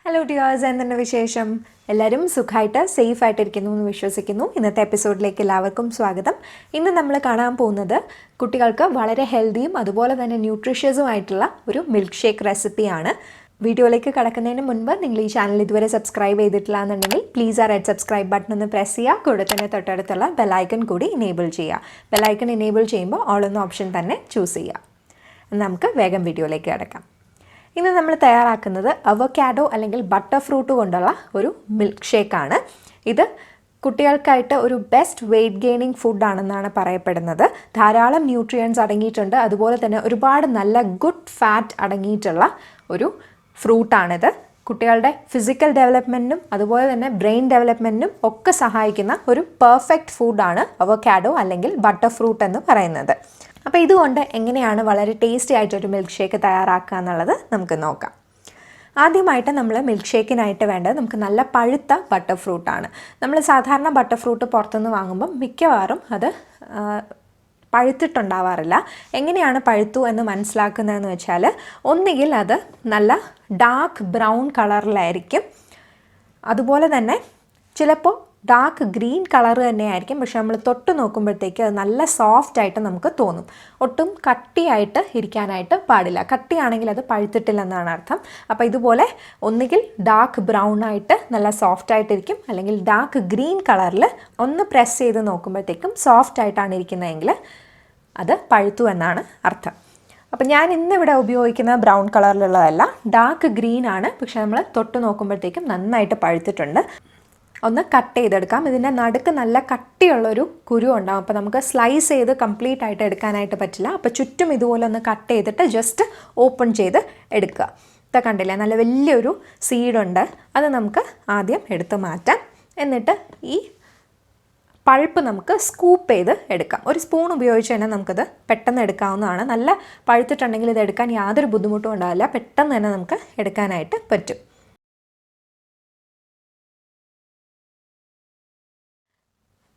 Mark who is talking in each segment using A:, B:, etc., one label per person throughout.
A: Hello dears, എന്തുണ്ട് വിശേഷം? എല്ലാവരും സുഖമായിട്ട് സേഫ് ആയിട്ടിരിക്കുന്നു എന്ന് വിശ്വസിക്കുന്നു. ഇന്നത്തെ എപ്പിസോഡിലേക്ക് എല്ലാവർക്കും സ്വാഗതം. ഇന്ന് നമ്മൾ കാണാൻ പോകുന്നത് കുട്ടികൾക്ക് വളരെ ഹെൽത്തിയും അതുപോലെ തന്നെ ന്യൂട്രീഷ്യസുമായിട്ടുള്ള ഒരു മിൽക്ക് ഷേക്ക് റെസിപ്പിയാണ്. വീഡിയോയിലേക്ക് കടക്കുന്നതിന് മുൻപ് നിങ്ങൾ ഈ ചാനൽ ഇതുവരെ സബ്സ്ക്രൈബ് ചെയ്തിട്ടില്ല എന്നുണ്ടെങ്കിൽ പ്ലീസ് ആ റെഡ് സബ്സ്ക്രൈബ് ബട്ടൺ ഒന്ന് പ്രസ് ചെയ്യുക. കൂടെ തന്നെ തൊട്ടടുത്തുള്ള ബെല്ലൈക്കൺ കൂടി ഇനേബിൾ ചെയ്യുക. ബെല്ലൈക്കൺ ഇനേബിൾ ചെയ്യുമ്പോൾ ഓൾ എന്ന ഓപ്ഷൻ തന്നെ ചൂസ് ചെയ്യുക. നമുക്ക് വേഗം വീഡിയോയിലേക്ക് കിടക്കാം. ഇന്ന് നമ്മൾ തയ്യാറാക്കുന്നത് അവക്കാഡോ അല്ലെങ്കിൽ ബട്ടർ ഫ്രൂട്ട് കൊണ്ടുള്ള ഒരു മിൽക്ക് ഷേക്കാണ്. ഇത് കുട്ടികൾക്കായിട്ട് ഒരു ബെസ്റ്റ് വെയ്റ്റ് ഗെയിനിങ് ഫുഡാണെന്നാണ് പറയപ്പെടുന്നത്. ധാരാളം ന്യൂട്രിയൻസ് അടങ്ങിയിട്ടുണ്ട്, അതുപോലെ തന്നെ ഒരുപാട് നല്ല ഗുഡ് ഫാറ്റ് അടങ്ങിയിട്ടുള്ള ഒരു ഫ്രൂട്ടാണിത്. കുട്ടികളുടെ ഫിസിക്കൽ ഡെവലപ്മെൻറ്റിനും അതുപോലെ തന്നെ ബ്രെയിൻ ഡെവലപ്മെൻറ്റിനും ഒക്കെ സഹായിക്കുന്ന ഒരു പെർഫെക്റ്റ് ഫുഡാണ് അവക്കാഡോ അല്ലെങ്കിൽ ബട്ടർ ഫ്രൂട്ട് എന്ന് പറയുന്നത്. അപ്പോൾ ഇതുകൊണ്ട് എങ്ങനെയാണ് വളരെ ടേസ്റ്റി ആയിട്ടൊരു മിൽക്ക് ഷേക്ക് തയ്യാറാക്കുക എന്നുള്ളത് നമുക്ക് നോക്കാം. ആദ്യമായിട്ട് നമ്മൾ മിൽക്ക് ഷേക്കിനായിട്ട് വേണ്ടത് നമുക്ക് നല്ല പഴുത്ത ബട്ടർ ഫ്രൂട്ടാണ്. നമ്മൾ സാധാരണ ബട്ടർ ഫ്രൂട്ട് പുറത്തുനിന്ന് വാങ്ങുമ്പം മിക്കവാറും അത് പഴുത്തിട്ടുണ്ടാവാറില്ല. എങ്ങനെയാണ് പഴുത്തു എന്ന് മനസ്സിലാക്കുന്നതെന്ന് വെച്ചാൽ, ഒന്നുകിൽ അത് നല്ല ഡാർക്ക് ബ്രൗൺ കളറിലായിരിക്കും, അതുപോലെ തന്നെ ചിലപ്പോൾ ഡാർക്ക് ഗ്രീൻ കളർ തന്നെയായിരിക്കും. പക്ഷെ നമ്മൾ തൊട്ട് നോക്കുമ്പോഴത്തേക്ക് അത് നല്ല സോഫ്റ്റ് ആയിട്ട് നമുക്ക് തോന്നും. ഒട്ടും കട്ടിയായിട്ട് ഇരിക്കാനായിട്ട് പാടില്ല. കട്ടിയാണെങ്കിൽ അത് പഴുത്തിട്ടില്ലെന്നാണ് അർത്ഥം. അപ്പോൾ ഇതുപോലെ ഒന്നുകിൽ ഡാർക്ക് ബ്രൗൺ ആയിട്ട് നല്ല സോഫ്റ്റ് ആയിട്ടിരിക്കും, അല്ലെങ്കിൽ ഡാർക്ക് ഗ്രീൻ കളറിൽ ഒന്ന് പ്രസ് ചെയ്ത് നോക്കുമ്പോഴത്തേക്കും സോഫ്റ്റ് ആയിട്ടാണ് ഇരിക്കുന്നതെങ്കിൽ അത് പഴുത്തു എന്നാണ് അർത്ഥം. അപ്പം ഞാൻ ഇന്നിവിടെ ഉപയോഗിക്കുന്ന ബ്രൗൺ കളറിലുള്ളതല്ല, ഡാർക്ക് ഗ്രീൻ ആണ്. പക്ഷെ നമ്മൾ തൊട്ട് നോക്കുമ്പോഴത്തേക്കും നന്നായിട്ട് പഴുത്തിട്ടുണ്ട്. ഒന്ന് കട്ട് ചെയ്തെടുക്കാം. ഇതിൻ്റെ നടുക്ക് നല്ല കട്ടിയുള്ളൊരു കുരു ഉണ്ടാകും. അപ്പോൾ നമുക്ക് സ്ലൈസ് ചെയ്ത് കംപ്ലീറ്റ് ആയിട്ട് എടുക്കാനായിട്ട് പറ്റില്ല. അപ്പോൾ ചുറ്റും ഇതുപോലെ ഒന്ന് കട്ട് ചെയ്തിട്ട് ജസ്റ്റ് ഓപ്പൺ ചെയ്ത് എടുക്കുക. ഇതൊക്കെ കണ്ടില്ലേ, നല്ല വലിയൊരു സീഡുണ്ട്. അത് നമുക്ക് ആദ്യം എടുത്ത് മാറ്റാം. എന്നിട്ട് ഈ പൾപ്പ് നമുക്ക് സ്കൂപ്പ് ചെയ്ത് എടുക്കാം. ഒരു സ്പൂൺ ഉപയോഗിച്ച് തന്നെ നമുക്കത് പെട്ടെന്ന് എടുക്കാവുന്നതാണ്. നല്ല പഴുത്തിട്ടുണ്ടെങ്കിൽ ഇത് എടുക്കാൻ യാതൊരു ബുദ്ധിമുട്ടും ഉണ്ടാവില്ല. പെട്ടെന്ന് തന്നെ നമുക്ക് എടുക്കാനായിട്ട് പറ്റും.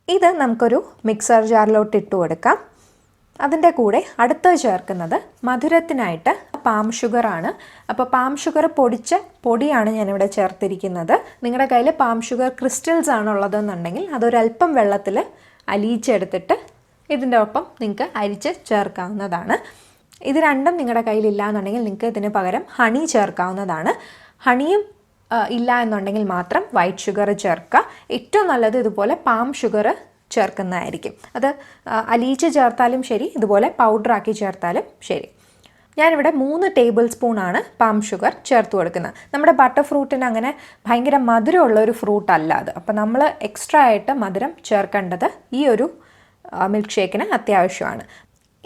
A: ഇത് നമുക്കൊരു മിക്സർ ജാറിലോട്ട് ഇട്ട് കൊടുക്കാം. അതിൻ്റെ കൂടെ അടുത്ത് ചേർക്കുന്നത് മധുരത്തിനായിട്ട് പാം ഷുഗറാണ്. അപ്പോൾ പാം ഷുഗർ പൊടിച്ച പൊടിയാണ് ഞാനിവിടെ ചേർത്തിരിക്കുന്നത്. നിങ്ങളുടെ കയ്യിൽ പാം ഷുഗർ ക്രിസ്റ്റൽസ് ആണുള്ളതെന്നുണ്ടെങ്കിൽ അതൊരല്പം വെള്ളത്തിൽ അലിയിച്ചെടുത്തിട്ട് ഇതിൻ്റെ ഒപ്പം നിങ്ങൾക്ക് അരിച്ച് ചേർക്കാവുന്നതാണ്. ഇത് രണ്ടും നിങ്ങളുടെ കയ്യിലില്ല എന്നുണ്ടെങ്കിൽ നിങ്ങൾക്ക് ഇതിന് പകരം ഹണി ചേർക്കാവുന്നതാണ്. ഹണിയും ഇല്ല എന്നുണ്ടെങ്കിൽ മാത്രം വൈറ്റ് ഷുഗർ ചേർക്കുക. ഏറ്റവും നല്ലത് ഇതുപോലെ പാം ഷുഗർ ചേർക്കുന്നതായിരിക്കും. അത് അലിയിച്ച് ചേർത്താലും ശരി, ഇതുപോലെ പൗഡറാക്കി ചേർത്താലും ശരി. ഞാനിവിടെ 3 ടേബിൾ സ്പൂണാണ് പാം ഷുഗർ ചേർത്ത് കൊടുക്കുന്നത്. നമ്മുടെ ബട്ടർ ഫ്രൂട്ടിന് അങ്ങനെ ഭയങ്കര മധുരമുള്ള ഒരു ഫ്രൂട്ടല്ല അത്. അപ്പോൾ നമ്മൾ എക്സ്ട്രാ ആയിട്ട് മധുരം ചേർക്കേണ്ടത് ഈ ഒരു മിൽക്ക് ഷേക്കിന് അത്യാവശ്യമാണ്.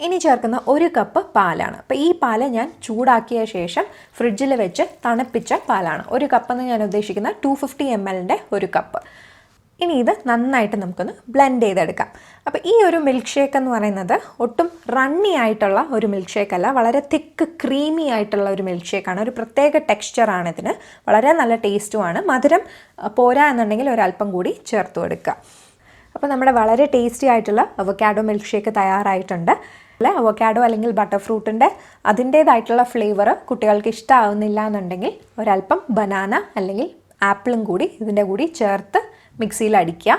A: ഇനി ചേർക്കുന്ന 1 കപ്പ് പാലാണ്. അപ്പോൾ ഈ പാല് ഞാൻ ചൂടാക്കിയ ശേഷം ഫ്രിഡ്ജിൽ വെച്ച് തണുപ്പിച്ച പാലാണ്. 1 കപ്പെന്ന് ഞാൻ ഉദ്ദേശിക്കുന്ന 250 ml 1 കപ്പ്. ഇനി ഇത് നന്നായിട്ട് നമുക്കൊന്ന് ബ്ലെൻഡ് ചെയ്തെടുക്കാം. അപ്പോൾ ഈ ഒരു മിൽക്ക് ഷേക്ക് എന്ന് പറയുന്നത് ഒട്ടും റണ്ണി ആയിട്ടുള്ള ഒരു മിൽക്ക് ഷേക്ക് അല്ല, വളരെ തിക്ക് ക്രീമി ആയിട്ടുള്ള ഒരു മിൽക്ക് ഷേക്കാണ്. ഒരു പ്രത്യേക ടെക്സ്ചറാണ് ഇതിന്, വളരെ നല്ല ടേസ്റ്റുമാണ്. മധുരം പോരാ എന്നുണ്ടെങ്കിൽ ഒരല്പം കൂടി ചേർത്ത് കൊടുക്കുക. അപ്പോൾ നമ്മുടെ വളരെ ടേസ്റ്റി ആയിട്ടുള്ള അവക്കാഡോ മിൽക്ക് ഷേക്ക് തയ്യാറായിട്ടുണ്ട്. അവക്കാഡോ അല്ലെങ്കിൽ ബട്ടർ ഫ്രൂട്ടിൻ്റെ അതിൻ്റേതായിട്ടുള്ള ഫ്ലേവർ കുട്ടികൾക്ക് ഇഷ്ടമാവുന്നില്ല എന്നുണ്ടെങ്കിൽ ഒരല്പം ബനാന അല്ലെങ്കിൽ ആപ്പിളും കൂടി ഇതിൻ്റെ കൂടി ചേർത്ത് മിക്സിയിൽ അടിക്കുക.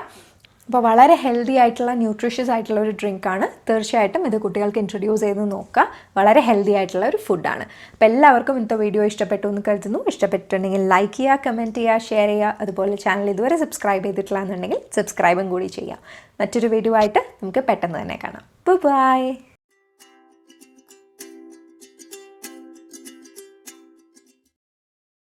A: അപ്പോൾ വളരെ ഹെൽത്തി ആയിട്ടുള്ള ന്യൂട്രീഷ്യസ് ആയിട്ടുള്ള ഒരു ഡ്രിങ്കാണ്. തീർച്ചയായിട്ടും ഇത് കുട്ടികൾക്ക് ഇൻട്രൊഡ്യൂസ് ചെയ്ത് നോക്കുക. വളരെ ഹെൽത്തി ആയിട്ടുള്ള ഒരു ഫുഡാണ്. അപ്പോൾ എല്ലാവർക്കും ഇന്നത്തെ വീഡിയോ ഇഷ്ടപ്പെട്ടു എന്ന് കരുതുന്നു. ഇഷ്ടപ്പെട്ടിട്ടുണ്ടെങ്കിൽ ലൈക്ക് ചെയ്യുക, കമൻറ്റ് ചെയ്യുക, ഷെയർ ചെയ്യുക. അതുപോലെ ചാനൽ ഇതുവരെ സബ്സ്ക്രൈബ് ചെയ്തിട്ടില്ല എന്നുണ്ടെങ്കിൽ സബ്സ്ക്രൈബും കൂടി ചെയ്യുക. മറ്റൊരു വീഡിയോ ആയിട്ട് നമുക്ക് പെട്ടെന്ന് തന്നെ കാണാം. ബൈ.